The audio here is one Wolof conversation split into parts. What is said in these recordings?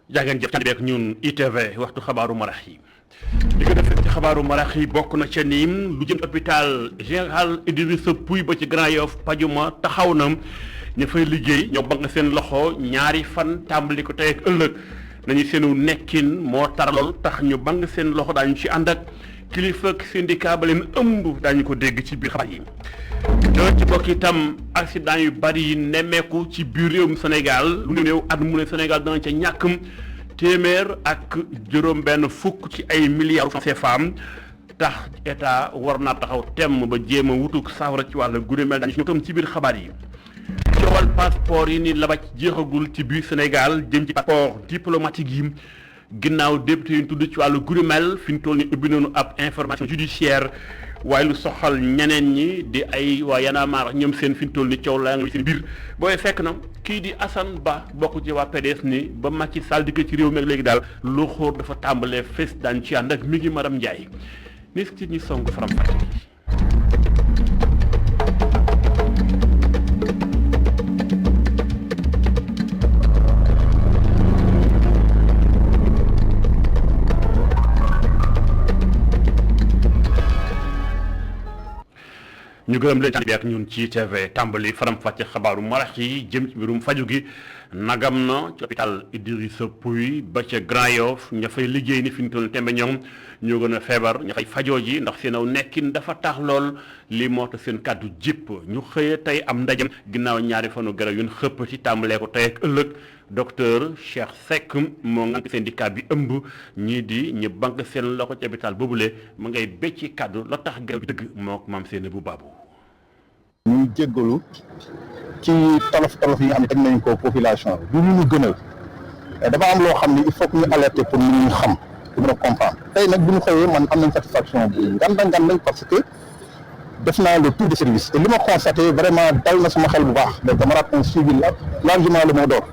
jaa ngeen jëf ci beek ñun ITV waxtu xabaaru marax yi li gën a fekk ci xabaaru marax yi bokk na ca niim lu jëm hôpital général Idrissa Pouye ba ci Grand Yoff pajuma taxaw na ñu fay liggéey ñoo bank seen loxo ñaari fan tàmbali ko tey ak ëllëg nañu seenu nekkin moo taralool tax ñu bank seen loxo daañu ci ànd ak kilifa ak syndicat ba leen ëmb daañu ko dégg ci biir xabaar yi doo ci bokk itam accident yu bari yi nemmeeku ci biir réewum Sénégal lu néew at mu ne Sénégal dana ca ñàkk téeméer ak juróom benn fukk ci ay milliards CFA tax état war naa taxaw temm ba jéem a wutuk saafara ci wàllu gune mel dañu ñëw tam ci biir xabaar yi coowal passeport yi ni labaj jeexagul ci biir Sénégal jëm ci passeport diplomatique yi ginnaaw député yu ñu tudd ci wàllu gune mel fi ñu toll ni ubbi nañu ab information judiciaire waaye lu soxal ñeneen ñi di ay waa yanamaar ñoom seen fi ñu toll ni coow laa nga seen biir booy fekk na kii di Assane Ba bokk ci waa PDS ni ba Macky Sall di ci réew mi léegi daal lu xóor dafa tàmbalee fes daan ci ànd ak mi ngi Maram Ndiaye nis ci ñu song faram fàcce ñu gërëm leen ci ak ñun ci TV tàmbali faram fàcce xabaaru marax yi jëm ci mbirum faju gi nagam na ci hôpital Idrissa Pouye ba ca Grand Yoff ña fay liggéey ni fi ñu toll tembe ñoom ñoo gën a feebar ña fay fajoo ji ndax seen aw nekkin dafa tax lool li moo tax seen kàddu jipp ñu xëyee tey am ndajam ginnaaw ñaari fanu garab yu ñu xëpp ci tàmbalee ko tey ak ëllëg docteur Cheikh Seck moo ngànk syndicat bi ëmb ñii di ñu banque seen loxo ci hôpital boobule mu ngay becci kàddu la tax garab bi dëgg moo maam seen bu baabu ñu jéggalu ci tolof yi nga xam ne teg nañ ko population bi du ñu gënal dafa am loo xam ne il faut que ñu alerter pour nit ñi xam pour mën a comprendre tey nag bu ñu xëyee man am nañ satisfaction bu ngan parce que def naa le tour de service te li ma constaté vraiment dal na sama xel bu baax les camarades ont suivi largement le mot d'ordre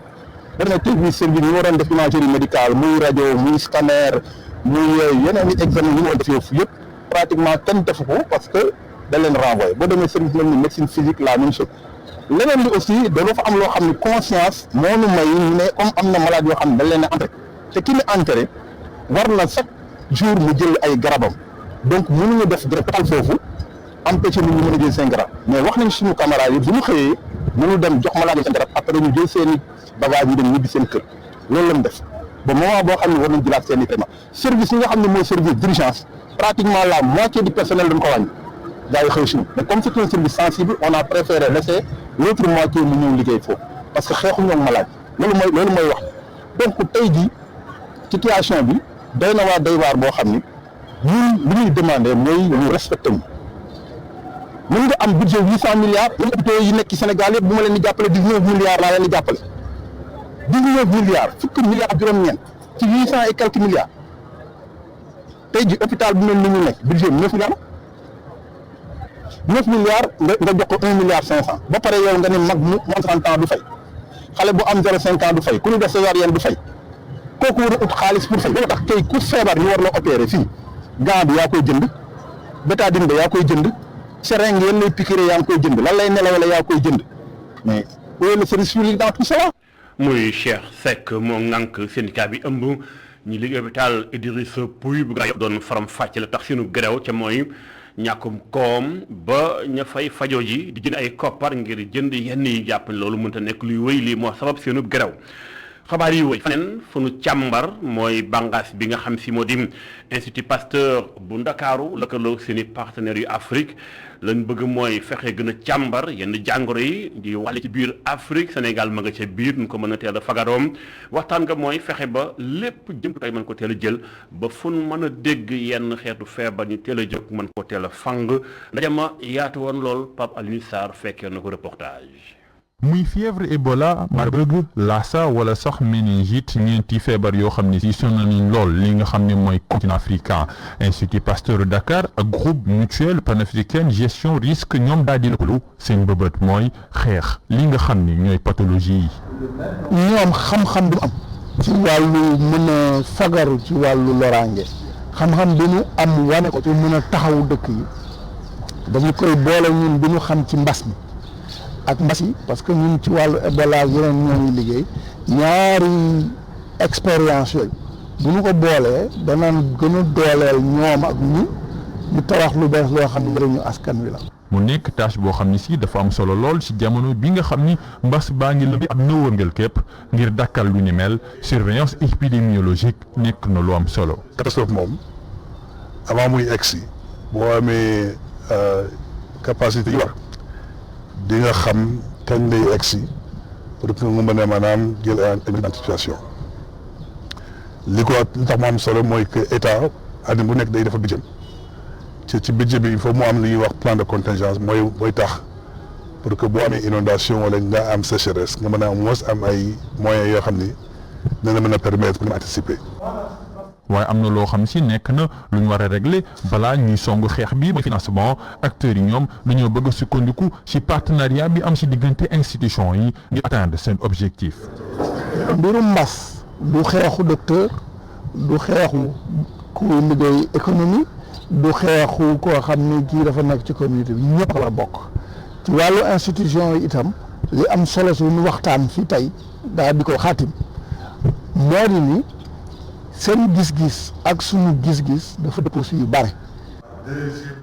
bari na tey service ñu waroon def imagerie médicale muy rajo muy scanner muy yeneen i examen yi ñu war def yoofu yëpp pratiquement kenn defu ko parce que da leen renvoyé boo demee service mel ni médecine physique la même chose leneen li aussi dafa am loo xam ne conscience moo nu may ñu ne comme am na malade yoo xam ne dañ leen a entré te ki ñu entré war na chaque jour mu jël ay garabam donc mënuñu def total foofu empêché nit ñi mën a jël seen garab mais wax nañ suñu camarades yi bu ñu xëyee mënu dem jox malade yi seen garab après ñu jël seen i bagage yi dem ñibbi seen kër loolu lañ def ba moment boo xam ne war nañ jëlaat seen i traitement service yi nga xam ne mooy service d'urgence pratiquement la moitié du personnel dañ ko wàññi gaa yi xëy suñu mais comme c'est un service sensible on a préféré laisser l'autre moitié mu ñëw liggéey foofu parce que xeexuñu ak malade loolu mooy wax donc tey jii situation bi doy na waa doy waar boo xam ni ñun li ñuy demandé mooy ñu respecté ñu mën nga am budget 800 milliards ñun hôpitaux yi nekk ci Sénégal yëpp bu ma leen di jàppale 19 milliards laa leen di jàppale 19 milliards fukki milliards ak juróom-ñeent ci 800 et quelques milliards tey jii hôpital bu mel ni ñu nekk budget 9 milliards 9 milliards nga jox ko 1 milliard 500 ba pare yow nga ne mag mu 30 ans du fay xale bu am 0,5 ans du fay ku ñu def césarienne du fay kooku war a ut xaalis pour fay loolu tax tey ku feebar ñu war la opérer fii gant bi yaa koy jënd bétadine bi yaa koy jënd seringue yéen lay piqûre yaa ngi koy jënd lan lay nelawale yaa koy jënd mais où est le service public dans tout ça. muy Cheikh Seck moo ŋànk syndicat bi ëmb ñu liggéey hôpital Idrissa Pouye bu gaa doon faram fàcce la tax seenu grève ca mooy ñàkkum koom ba ña fay fajo ji di jënd ay koppar ngir jënd yenn yi jàpp ne loolu mënta nekk luy wéy lii moo sabab seenu grève xabaar yi wéy faneen fu nu càmbar mooy bàngaas bi nga xam si moo di Institut Pasteur bu Ndakaaru lëkkaloo seen i partenaires yu Afrique lañ bëgg mooy fexe gën a càmbar yenn jàngoro yi di wàlle ci biir Afrique Sénégal ma nga ca biir nu ko mën a teel a fagaroom waxtaan nga mooy fexe ba lépp jëmtukaay mën ko teel a jël ba fu nu mën a dégg yenn xeetu feebar ñu teel a jóg mën ko teel a fang ndaje ma yaatu woon lool Pape Alioune Sarr fekkee na ko reportage. muy fièvre Ebola Marburg Lassa wala sax méningite ñeenti feebar yoo xam ne si sonal nañ lool li nga xam ne mooy continent africain Institut Pasteur Dakar ak groupe mutuel panafricain gestion risque ñoom daal di lëkkaloo seen bëbët mooy xeex li nga xam ne ñooy pathologie yi. ñoom xam-xam du am. ci wàllu mën a fagaru ci wàllu loraange xam-xam bi ñu am wane ko ci mën a taxawu dëkk yi dañu koy boole ñun bi ñu xam ci mbas mi. ak mbas yi parce que ñun ci wàllu Ebola yeneen ñoo ngi liggéey ñaari expérience yooyu bu ñu ko boolee danaan gën a dooleel ñoom ak ñun ñu tabax lu bees loo xam ne njëriñu askan wi la. mu nekk tâche boo xam ne si dafa am solo lool ci jamono bi nga xam ni mbas baa ngi lëmbi ab nëwërngal képp ngir dakkal lu ni mel surveillance épidémiologique nekk na lu am solo. catastrophe moom avant muy egsi boo amee capacité yi war di nga xam kañ lay egsi pour que nga mën a maanaam jël ay anticipation li tax mu am solo mooy que état àddina bu nekk day defar budget ci budget bi il faut mu am li ñuy wax plan de contingence mooy tax pour que boo amee inondation wala nga am sécheresse nga mën a am ay moyens yoo xam ni dina mën a permettre pour nga anticiper. waaye am na loo xam si nekk na lu ñu war a régler balaa ñuy song xeex bi mooy financement acteurs yi ñoom dañoo bëgg a sukkandiku ci partenariat bi am ci diggante institution yi ngir atteindre seen objectif. mbirum mbas du xeexu docteur du xeexu ku liggéey économie du xeexu koo xam ne kii dafa nekk ci communauté bi ñëpp la bokk ci wàllu institution yi itam li am solo suñu waxtaan fi tey daal di ko xaatim moo di ni seen gis-gis ak suñu gis-gis dafa dëppoo si yu bare.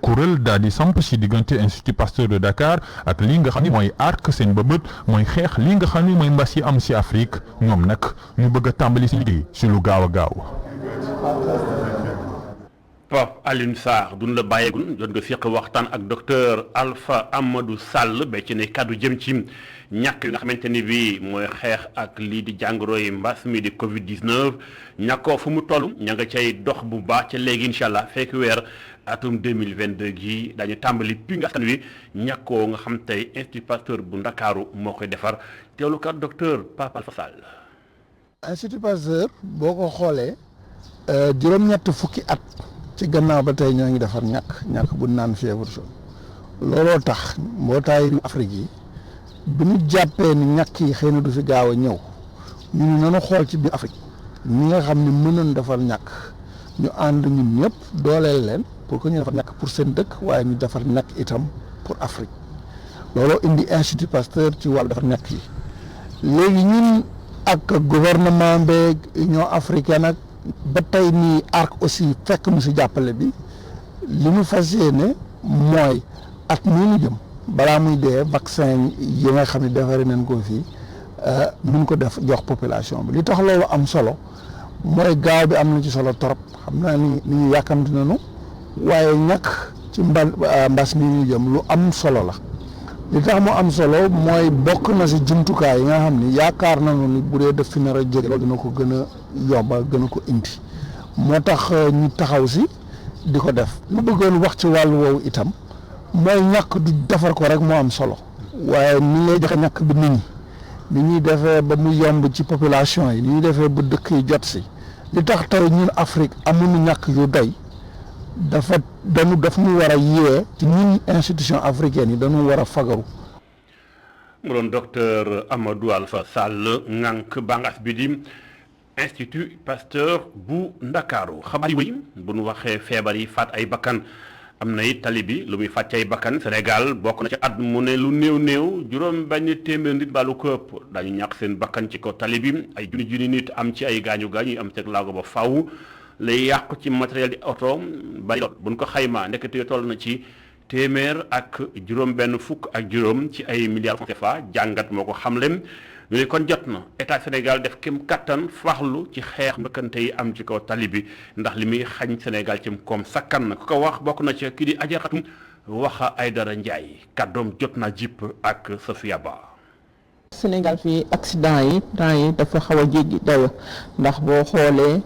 kuréel daal di samp ci diggante Institut Pasteur de Dakar ak li nga xam ni mooy arc seen bëbët mooy xeex li nga xam ni mooy mbas yi am ci Afrique ñoom nag ñu bëgg a tàmbali ci liggéey ci lu gaaw a gaaw. Pape Alioune Sarr duñ la bàyyeegun doon nga fiq waxtaan ak docteur Alpha Amadou Sall ba ci ne kàddu jëm ci ñàkk yi nga xamante ni bii mooy xeex ak lii di jàngoro yi mbas mi di Covid 19 ñàkkoo fu mu toll ña nga cay dox bu baax ca léegi incha allah fekk weer atum 2022 gii dañu tàmbali pi nga askan wi ñàkkoo nga xam tey Institut Pasteur bu Ndakaaru moo koy defar teewlu kat docteur Pape Alpha Sall. Institut Pasteur boo ko xoolee juróom-ñett fukki at. ci gannaaw ba tey ñoo ngi defar ñàkk bu naan fièvre jaune looloo tax mbootaayu Afrique yi bi ñu jàppee ni ñàkk yi xëy na du fi gaaw a ñëw ñu ne nanu xool ci biir Afrique ñi nga xam ne mënoon defar ñàkk ñu ànd ñun ñëpp dooleel leen pour que ñu defar ñàkk pour seen dëkk waaye ñu defar ñàkk itam pour Afrique looloo indi Institut Pasteur ci wàllu defar ñàkk yi léegi ñun ak gouvernement beeg Union africaine ak ba tey nii ARC aussi fekk mu si jàppale bi li mu fas yéene mooy at mii ñu jëm balaa muy dee vaccin yi nga xam ne defaree nañ ko fii mun ko def jox population bi li tax loolu am solo mooy gaaw bi am na ci solo trop xam naa ni ñu yàkkamti nañu waaye ñàkk ci mbas mi ñu jëm lu am solo la li tax mu am solo mooy bokk na si jumtukaay yi nga xam ni yaakaar nañu ni bu dee def fi nar a jóge loolu dina ko gën a yomba gën a ko indi moo tax ñu taxaw si di ko def lu bëggoon wax ci wàllu woowu itam mooy ñàkk du defar ko rek moo am solo waaye ni ngay joxe ñàkk bi nit ñi ni ñuy defee ba mu yomb ci population yi ni ñuy defee ba dëkk yi jot si li tax tey ñun Afrique amuñu ñàkk yu doy daf ñu war a yee ci ñun institution africaine yi dañu war a fagaru. mu doon docteur Amadou Alpha Sall ŋànk bànqaas bi di Institut Pasteur bu Ndakaaru xabaar yi bu nu waxee feebar yi faat ay bakkan am na it tali bi lu muy faat ay bakkan Sénégal bokk na ci at mu ne lu néew juróom benn téeméer nit baalu ko ëpp dañu ñàkk seen bakkan ci ko tali bi ay junni nit am ci ay gaañu yi am teg laago ba faw lay yàqu ci matériel di oto bari lool buñ ko xaymaa ndekete toll na ci téeméer ak juróom benn fukk ak juróom ci ay milliards CFA jàngat moo ko xamle ñu ne kon jot na état Sénégal def kem kattan faxlu ci xeex mbëkkante yi am ci kaw tali bi ndax li muy xañ Sénégal ci koom sakkan na ku ko wax bokk na ci kii di Ajaratu Waxa Aydara Njaay kàddoom jot na jipp ak Sofia Ba. Sénégal fii accident yi temps yi dafa xaw a jéggi dayo ndax boo xoolee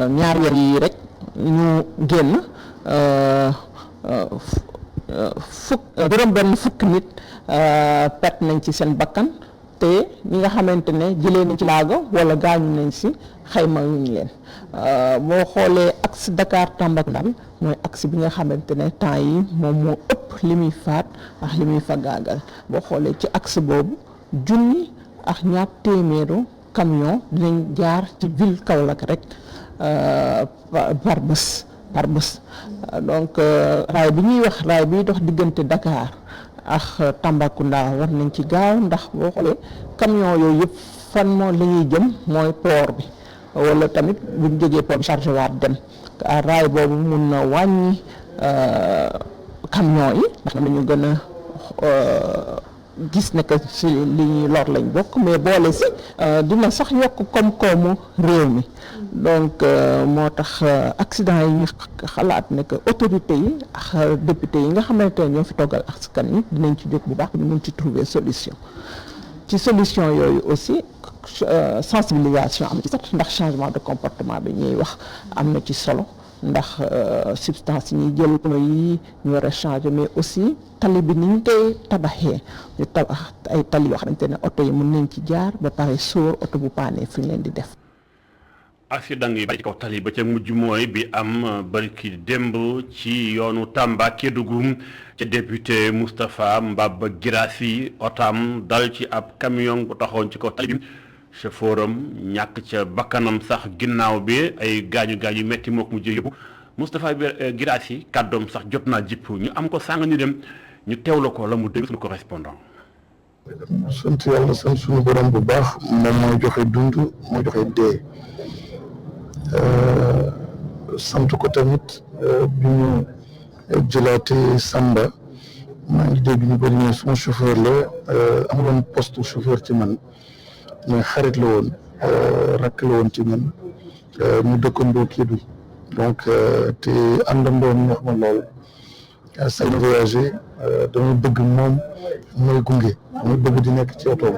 ñaar weer yi rek ñu génn fukk nit perte nañ ci seen bakkan te ñi nga xamante ne jëlee nañ ci laago wala gaañu nañ si xayma yuñ leen boo xoolee axe Dakar Tambacounda bi mooy axe bi nga xamante ne temps yi moom moo ëpp li muy faat ak li muy fagaagal boo xoolee ci axe boobu junni ak ñaar téeméeru camion dinañ jaar ci ville Kaolack rek par bés donc raay bi ñuy wax raay biy dox diggante Dakar ak Tambacounda war nañ ci gaaw ndax boo xoolee camion yooyu yëpp fan moo la ñuy jëm mooy port bi wala tamit buñ jógee port bi chargé waat dem raay boobu mun na wàññi camion yi ndax dañu gën a gis ne que si li ñuy lor lañ bokk mais boole si dina sax yokk koom-koomu réew mi donc moo tax accident yi ñu xalaat ne que autorités yi ak député yi nga xamante ne ñoo fi toggal askan yi dinañ ci jóg bu baax ñu mun ci trouver solution ci solution yooyu aussi sensibilisation am na ci sax ndax changement de comportement bi ñuy wax am na ci solo ndax substance yi ñuy jël yi ñu war a changer mais aussi tali bi ni ñu koy tabaxee ñu tabax ay tali yoo xamante ne oto yi mën nañ ci jaar ba pare sóor oto bu paanee fi ñu leen di def. accident yi bari ci kaw tali ba ca mujj mooy bi am barki démb ci yoonu Tamba Kédougou ca député Moustapha Mbaba Guirassy otam dal ci ab camion bu taxoon ci kaw tali bi chauffeur am ñàkk ca bakkanam sax ginnaaw bi ay gaañu metti moo ko mujjee yóbbu Moustapha Guirassy kàddoom sax jot naa jipp ñu am ko sàng ñu dem ñu teewla ko la mu dégg suñu correspondant. sant yàlla sant suñu borom bu baax moom mooy joxe dund moo joxe dee sant ko tamit bi ñu jëlaatee Samba maa ngi dégg ñu bëri ne suma chauffeur la amuloon poste chauffeur ci man mais xarit la woon rakk la woon ci man ñu dëkkandoo Kédougou donc te àndandoo ñu wax ma lool saa ñu voyagé damay bëgg moom mooy gunge damay bëgg di nekk ci otoom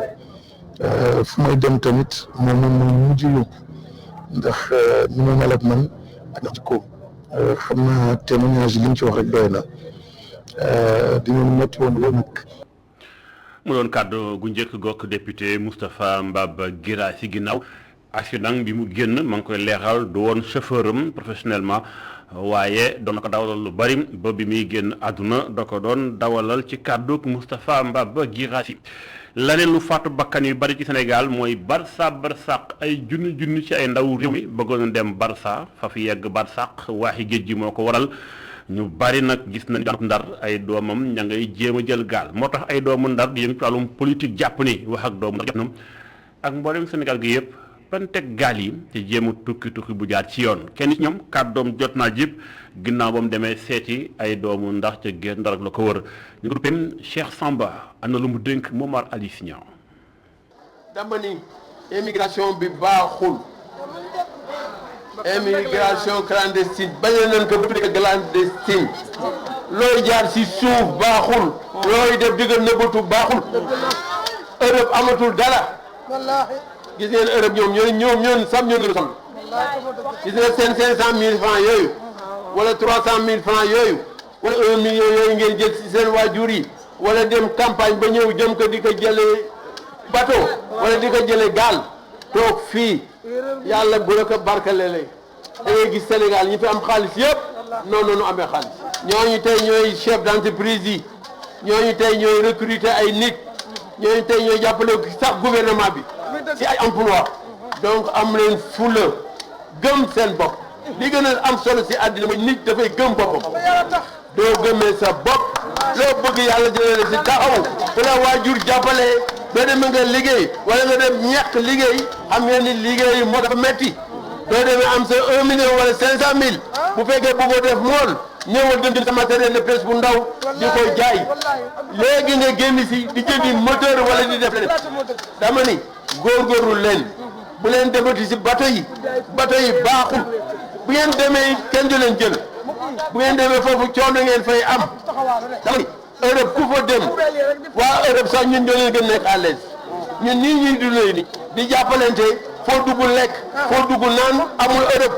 fu may dem tamit moom mooy mujj yóbbu ndax ni ma mel ak man ak ci ko xam naa témoignage yi li ñu ci wax rek doy na dinañu métti woon loolu nag. mu doon kàddu gu njëkk gokk député Moustapha Mbaba Guirassy ginnaaw accident bi mu génn ma ngi koy leeral du woon chauffeur am professionnellement waaye doon na ko dawalal lu bari ba bi muy génn àdduna da ko doon dawalal ci kàddu Moustapha Mbaba Guirassy. laneen lu faatu bakkan yu bari ci Sénégal mooy Barça barsàq ay junni ci ay ndaw réew mi bëggoon dem Barça fa fi yegg barsàq waaxi géej gi moo ko waral ñu bari nag gis nañu Ndar ay doomam ña ngay jéem a jël gaal moo tax ay doomu Ndar di yëngu ci wàllum politique jàpp ni wax ak doomu Ndar jot na ak mboolem Sénégal gi yëpp ban teg gaal yi te jéem a tukki bu jaar ci yoon kenn ci ñoom kàddoom jot naa jib ginnaaw ba mu demee seeti ay doomu Ndar ca géej Ndar ak la ko wër ñu ko duppee Cheikh Samba am na lu mu dénk Momar Ali Signan. dama ni immigration bi baaxul immigration clandestine bañ nañ ko bu clandestine looy jaar ci suuf baaxul looy def diggal nëbbatu baaxul Europe amatul dara gis ngeen Europe ñoom sam ñoo sam gis ngeen seen 500 000 francs yooyu wala 300 000 francs yooyu wala 1 million yooyu ngeen jël ci seen waajur yi wala dem campagne ba ñëw jëm ko di ko jëlee bateau wala di ko jëlee gaal toog fii yàlla bu la ko barkalelee da ngay gis Sénégal ñi fi am xaalis yëpp noonu amee xaalis ñooñu tey ñooy chef d'entreprise yi ñooñu tey ñooy recruter ay nit ñooñu tey ñooy jàppale sax gouvernement bi ci ay emploi donc am leen fula gëm seen bopp li gën a am solo si àddina mooy nit dafay gëm boppam doo gëmee sa bopp loo bëgg yàlla jëlee la si taxaw bu la waajur jàppale doo demee nga liggéey wala nga dem ñàkk liggéey xam ngeen ni liggéey moo dafa metti doo demee am sa 1 million wala 500 000 bu fekkee bëggoo def mool ñëwal dem jënd sa matériel de pêche bu ndaw di koy jaay léegi nga génn si di jëndi moteur wala di def leneen dama ni góorgóorlu leen bu leen demati si bateau yi baaxul bu ngeen demee kenn du leen jël bu ngeen demee foofu coono ngeen fay am dama ni Europe ku fa dem waa Europe sax ñun ñoo leen gën nekk à l'aise ñun nii ñuy dundee ni di jàppalante foo dugg lekk foo dugg naan amul Europe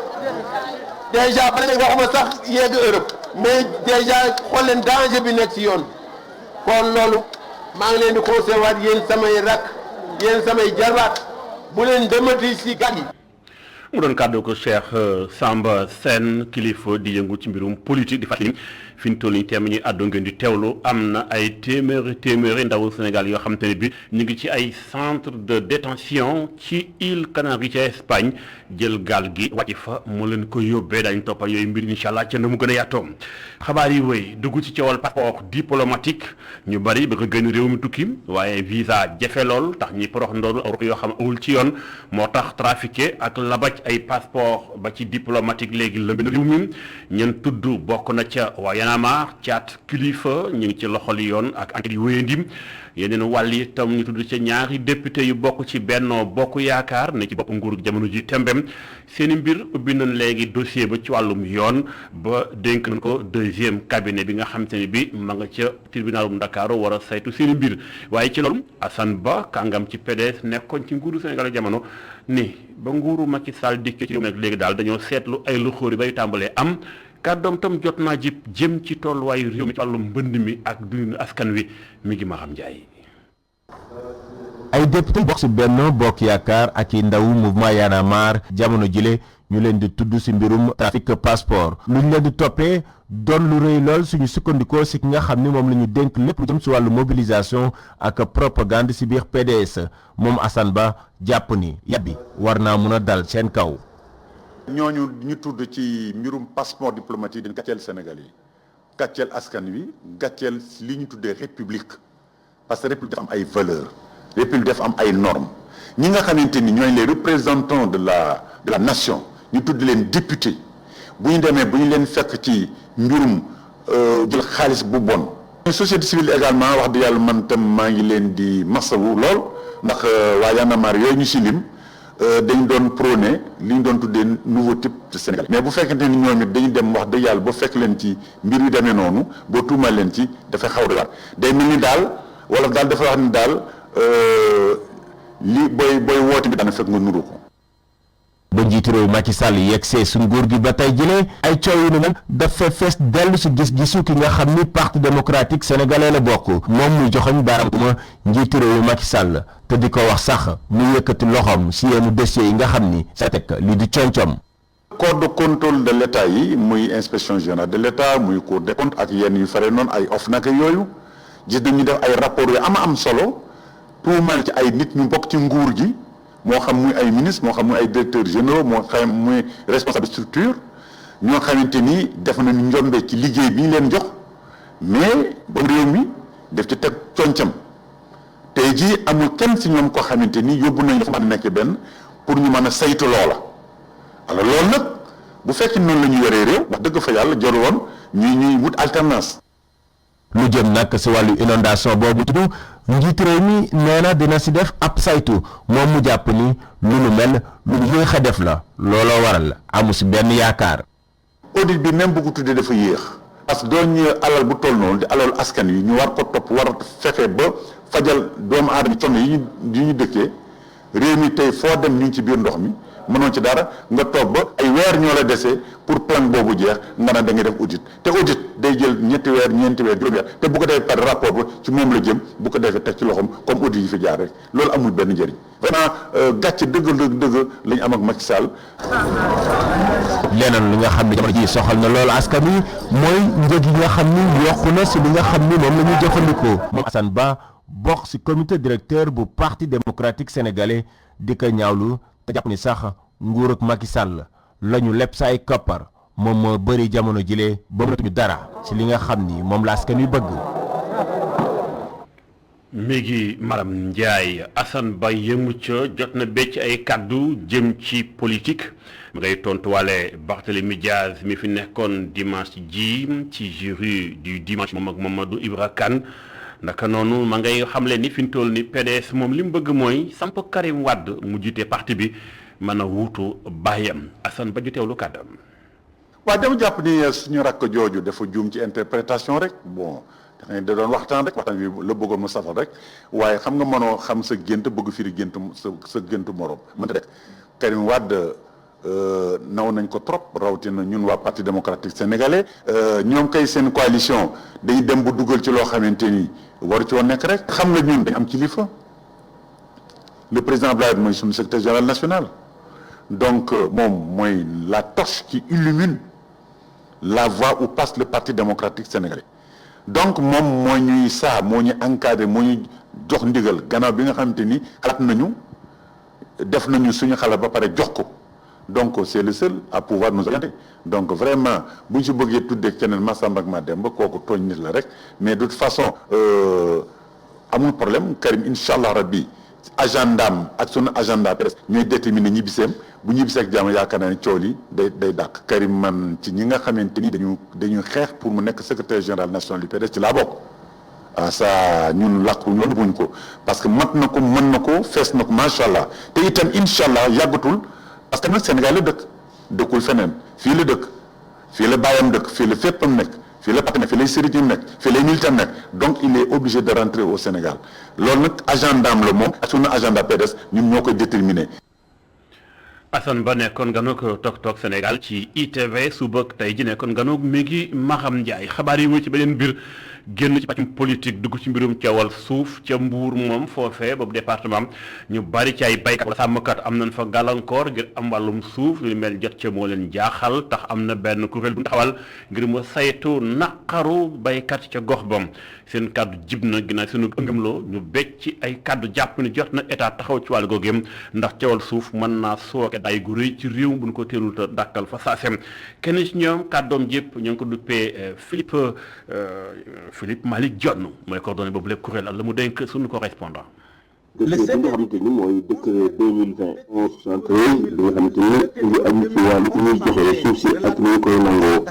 déjà ba léegi waxuma sax yegg Europe mais déjà xool leen danger bi nekk ci yoon kon loolu maa ngi leen di conseillé waat yéen samay rakk yéen samay jarbaat bu leen demati ci gaal yi. mu doon kàddu ko Cheikh Samba Sène kilifa di yëngu ci mbirum politique di fàttali fi ñu toll nii teem ñuy àddu ngeen di teewlu am na ay téeméeri ndawu Sénégal yoo xam te ne bi ñu ngi ci ay centre de détention ci île Canaries ca Espagne jël gaal gi wàcc fa mu leen ko yóbbee dañ toppal yooyu mbir incha allah ca na mu gën a yaatoo xabaar yi wéy dugg ci coowal passeport diplomatique ñu bari bëgg a gën réew mi tukki waaye visa jafe lool tax ñi porox ndoolu yoo xam awul ci yoon moo tax trafiqué ak labaj ay passeport ba ci diplomatique léegi lëmbi na réew mi ñen tudd bokk na ca waa Yanamar caat kilifa ñu ngi ci loxol yoon ak enquête yu wéyandim yeneen wàll yi tam ñu tudd ca ñaari député yu bokk ci Benno Bokk Yaakaar ne ci bopp nguur jamono ji tembem seeni mbir ubbi nañ léegi dossier ba ci wàllum yoon ba dénk nañ ko deuxième cabinet bi nga xam te ne bi ma nga ca tribunalum Ndakaaru war a saytu seeni mbir waaye ci loolu Assane Ba kàngam ci PDS nekkoon ci nguuru Sénégal jamono ni ba nguuru Macky Sall dikkee ci réew mi nag léegi daal dañoo seetlu ay lu xóori bay tàmbalee am kàddoom tam jot naa jib jëm ci tolluwaayu réew mi ci wàllum mbënd mi ak dundinu askan wi mi ngi ma xam Njaay ay député bokk ci Benno Bokk Yaakaar ak i ndaw mouvement Y'en a marre jamono jile ñu leen di tudd ci mbirum trafic passeport lu ñu leen di toppee doon lu rëy lool suñu sukkandikoo ci ki nga xam ni moom la ñu dénk lépp lu jëm ci wàllu mobilisation ak propagande ci biir PDS moom Assane Ba jàpp ni yàbbi war naa mun a dal seen kaw. ñooñu ñu tudd ci mbirum passeport diplomatique dañ gàcceel Sénégal yi gàcceel askan wi gàcceel li ñu tuddee république parce que république dafa am ay valeurs république dafa am ay normes ñi nga xamante ni ñooy les représentants de la nation ñu tudd leen député bu ñu demee bu ñu leen fekk ci mbirum jël xaalis bu bon. société civile également wax dëgg yàlla man tam maa ngi leen di masawu lool ndax waa Y'en a marre yooyu ñu si lim dañ doon prôné li ñu doon tuddee nouveau type de Sénégal mais bu fekkente ni ñoom it dañu dem wax dëgg yàlla ba fekk leen ci mbir yu demee noonu boo tuumal leen ci dafay xaw a day mel ni daal wala daal dafa wax ni daal li booy woote bi dana fekk nga nuru ko. ba njiitu réew Macky Sall yegsee su nguur gi ba tey jëlee ay coow yu ne nag dafa fees dellu si gis-gisu ki nga xam ni parti démocratique sénégalais la bokk moom muy joxoñ baaraam ma njiitu réew Macky Sall te di ko wax sax mu yëkkati loxoom si yenn dossiers yi nga xam ni sa teg li di coom-coom. corps de contrôle de l' état yi muy inspection générale de l' état muy cour des comptes ak yenn yu fare noonu ay OFNAC yooyu gis nañu def ay rapports yu am solo tuumal ci ay nit ñu bokk ci nguur gi. moo xam muy ay ministre moo xam muy ay directeurs généraux moo xam muy responsable structure ñoo xamante ni def nañu njombe ci liggéey bi ñu leen jox mais ba réew mi def ci teg concam tey jii amul kenn si ñoom ko xamante ni yóbbu nañu dafa mën a nekk benn pour ñu mën a saytu loola alors loolu nag bu fekkee noonu la ñu yoree réew wax dëgg fa yàlla jaru woon ñuy wut alternance. lu jëm nag si wàllu inondation boobu tudd njiit réew mi nee na dina si def ab saytu moom mu jàpp ni lu nu mel lu yéex a def la looloo waral amu si benn yaakaar. audit bi même bu ko tuddee dafa yéex parce que doo ñëw alal bu toll noonu di alal askan wi ñu war ko topp war a fexe ba fajal doomu aadama coono yi ñu dëkkee réew mi tey foo dem ñu ngi ci biir ndox mi mënoon ci dara nga toog ba ay weer ñoo la desee pour plan boobu jeex nga ne da ngay def audit te audit day jël ñetti weer ñeenti weer juróomi weer te bu ko defee par rapport ba ci moom la jëm bu ko defee teg ci loxoom comme audit yi fi jaar rek loolu amul benn njëriñ vraiment gàcce dëgg la ñu am ak Macky Sall. leneen li nga xam ne jamono ji soxal na loolu askan wi mooy njëg yi nga xam ni yokku na si li nga xam ni moom la ñuy jëfandikoo. moom Assane Ba bokk si comité directeur bu parti démocratique sénégalais di ko ñaawlu te jàpp ni sax nguur ak Macky Sall la ñu leb sa ay koppar moom moo bëri jamono jile ba mënatuñu dara ci li nga xam ni moom la askan wi bëgg. mi ngi Maram Ndiaye Assane Ba yëmu ca jot na becc ay kàddu jëm ci politique mi ngay tontuwaale Barthélémy Diaz mi fi nekkoon dimanche ji ci jury du dimanche moom ak Mamadou Ibra Kane naka noonu ma ngay xamle ni fi mu toll ni PDS moom li mu bëgg mooy samp Karim Wade mu jiite parti bi mën a wuutu bàyyam Assane Ba ju teewlu kàddam. waaw dama jàpp ni suñu rakk jooju dafa juum ci interprétation rek bon da doon waxtaan rek waxtaan bi la bëggoon mu safal rek waaye xam nga mënoo xam sa gént bëgg firi gént sa géntu morom mënta rek Karim Wade naw nañ ko trop rawatina ñun waa parti démocratique sénégalais ñoom kay seen coalition day dem bu dugal ci loo xamante ni waru ci woon nekk rek xam nga ñun dañ am kilifa le président Abdoulaye mooy suñu secrétaire général national donc moom mooy la torche qui illumine la voie où passe le Parti démocratique sénégalais donc moom moo ñuy moo ñu encadré moo ñu jox ndigal gannaaw bi nga xamante ni xalaat nañu def nañu suñu xalaat ba pare jox ko donc c'est le seul à pouvoir nous orienter donc vraiment bu ñu si bëggee tuddee keneen Massamba ak Mademba kooku tooñ nit la rek mais de toute façon amul problème Karim incha allah rabbi agendaam ak sunu agenda presque ñooy déterminer ñibbiseem bu ñibbisee ak jàmm yaakaar naa ne coow li day dàq. Karim man ci ñi nga xamante ni dañu xeex pour mu nekk secrétaire général national du PDS ci laa bokk ah ça ñun làqu ñoonu buñ ko parce que mat na ko mën na ko fees na ko macha allah te itam incha allah yàggatul parce que nag Sénégal la dëkkul feneen fii la dëkk fii la bàyyam dëkk fii la féppam nekk. fii la partenaire fii lay sëriñam nekk fii lay militant nekk donc il est obligé de rentrer au Sénégal loolu nag agendaam la moom ak sunu agenda PDS ñun ñoo koy déterminer. Assane Ba nekkoon ganoog toog Sénégal ci ITV suba tey ji nekkoon ganoog mi ngi Maham Ndiaye xabaar yi mu ci beneen mbir génn ci pàccum politique dugg ci mbirum coowal suuf ca Mbuur moom foofee boobu département ñu bari ci ay baykat wala sàmmkat am nañ fa gàllankoor ngir am wàllum suuf lu mel jot ca moo leen jaaxal tax am na benn kuréel bu taxawal ngir mu saytu naqaru baykat ca gox bam seen kàddu jib na ginnaaw sunu ëngamloo ñu becc ci ay kàddu jàpp ni jot na état taxaw ci wàllu googeem ndax coowal suuf mën naa sooke day gu rëy ci réew bu ñu ko teelul te dàkkal fa saasem kenn ci ñoom kàddoom jëpp ñoo ngi ko duppee Philippe Malick Dione mooy coordonné boobu lépp kuréel ak la mu dénk suñu correspondant. décret bi nga xamante ni mooy décret 2020 1173 bi nga xamante ni ngi am ci wàllu ñuy joxe suuf si ak ni ñu koy nangoo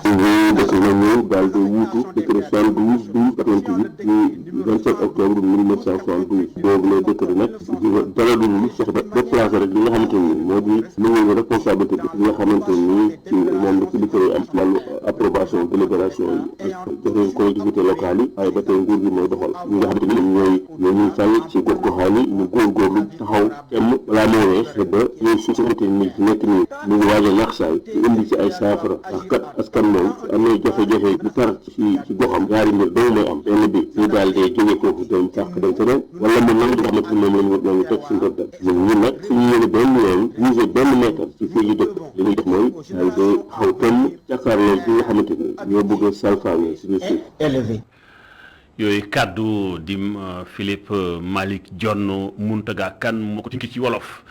décret la ñëw daal di wuutu décret 72 12 88 du 27 octobre 1972 boobu la décret nag dara dul fexe ba déplacé rek li nga xamante ni moo di niveau de responsabilité bi nga xamante ni ci moom la kilifa yi am wàllu approbation délibération yi ak joxe collectivité locale yi waaye ba tey nguur gi mooy doxal ñi nga xamante ni ñooy fal ci gox-goxaan yi ñu góorgóorlu taxaw temm balaa moo weex ba ñuy suuf si ni nekk nii mu ngi waaj a ñax saay ci indi ci ay saafara ndax kat askan moom su amee jafe-jafe bu tar ci goxam ñaari mbir dong mooy am benn bi ñu daal day jóge foofu dem fàq dem feneen wala mu nangu nga xamante ne moom lañu teg si ndoddal ñun nag suñu yéene benn yoon visé benn mètre ci fii ñu dëkk li ñuy def mooy daal day xaw temm jàkkaarloo bi nga xamante ni ñoo bëgg a salfaañe suñu suuf élevé yooyu kàddu di Philippe Malick Dione Mountaga Kane moo ko tinki ci wolof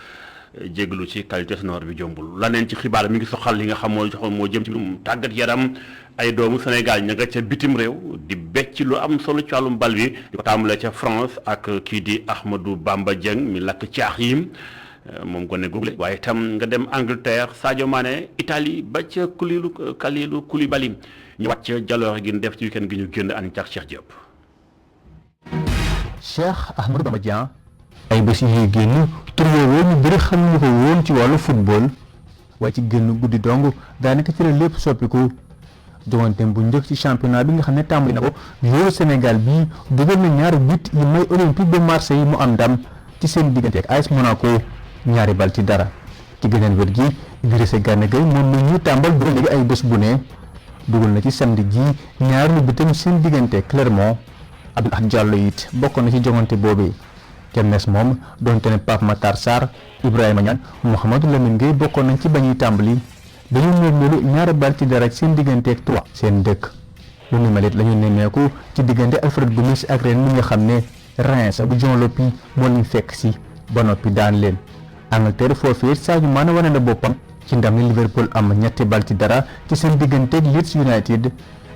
jégalu ci qualité sonore bi jombul laneen ci xibaar mi ngi soxal li nga xam moo jëm ci mbirum tàggat yaram ay doomu Sénégal ña nga ca bitim réew di becc lu am solo ci wàllum bal bi di ko tàmbalee ca France ak kii di Ahmadou Bamba Dieng mi lakk caax yim moom gone google waaye itam nga dem Angleterre Sadio Mané Italie ba ca Kalidou Koulibaly ñu wàcc jaloore gi def ci week-end gi ñu génn ànd ak Cheikh Diop. Cheikh Ahmadou Bamba Dieng ay bés yi génn tur woowee ñu bëri xam ñu ko woon ci wàllu football waaye ci génn guddi dong daanaka ci la lépp soppiku joŋanteem bu njëkk ci championnat bi nga xam ne tàmbali na ko joueur Sénégal bii dugal na ñaari but yi may Olympique de Marseille mu am ndam ci seen diggante ak AS Monaco ñaari bal ci dara ci geneen wet gi Idrissa Gana Gueye moom la ñu tàmbal dugal léegi ay bés bu ne dugal na ci samedi ji ñaari bitam seen diggante Clermont Abdou Ahad Diallo it bokk na ci joŋante boobee kennes moom doonte ne Pape Matar Sarr Ibrahima Niane Mouhamadou Lamine Gueye bokkoon nañ ci bañuy tàmbali dañu mel ñaari bal ci dara seen diggante ak 3 seen dëkk lu ni melit la ñu nemmeeku ci diggante Alfred Gomis ak Rennes mi nga xam ne Reims bu Jean Lopy moo leen fekk si ba noppi daan leen Angleterre foofee Sadio Mané wane na boppam ci ndam li Liverpool am ñetti bal ci dara ci seen diggante ak Leeds United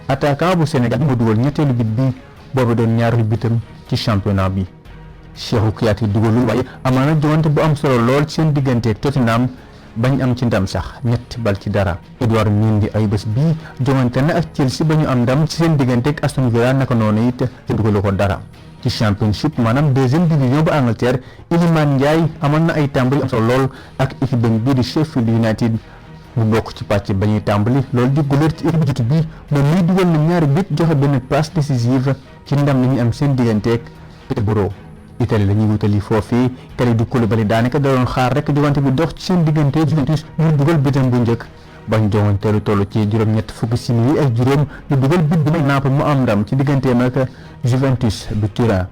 attaquant bu Sénégal mu dugal ñetteelu bit bi boobu doon ñaareelu bitam ci championnat bi Cheikhou Kouyaté dugalul waaye amaana joŋante bu am solo lool ci seen diggante ak Tottenham bañ am ci ndam sax ñetti bal ci dara Edouard Mendy ay bés bii joŋante na ak Chelsea ba ñu am ndam ci seen diggante ak Aston Villa naka noonu it te dugalu ko dara ci championship maanaam deuxième division bu Angleterre Iliman Ndiaye amoon na ay tàmbali am solo lool ak équipe bii di Sheffield United mu bokk ci pàcc ba ñuy tàmbali loolu di guléet ci équipe jiitu bi moom muy dugal na ñaari bit joxe benn passe décisive ci ndam li ñu am seen diggante ak Peterborough Italie la ñuy wutali foofii Kalidou Koulibaly daanaka da doon xaar rek joŋante bi dox ci seen diggante Juventus ñu dugal bitam bu njëkk bañ joŋante lu toll ci juróom-ñett fukki simili ak juróom ñu dugal bit bi Naples mu am ndam ci digganteem ak Juventus bu Turin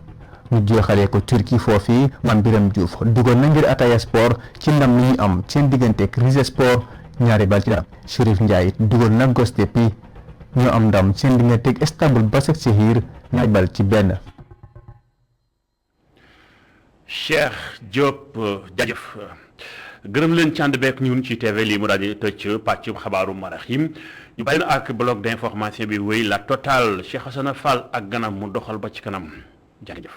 ñu jeexalee ko Turquie foofii Mame Biram Diouf dugal na ngir Antalya Sport ci ndam li ñu am seen diggante ak Rizespor ñaari bal ci dara Chérif Ndiaye dugal na Göztepe ñoo am ndam seen digganteeg Istanbul Başakşehir ñaari bal ci benn. Cheikh Diop jaajëf gërëm leen ci ànd beek ñun ci TV lii mu daal di tëj pàcc xabaaru maraxim ñu bàyyi na ak bloc d'information bi wéy la totale Cheikh Hassana Fall ak ganam mu doxal ba ci kanam jaajëf.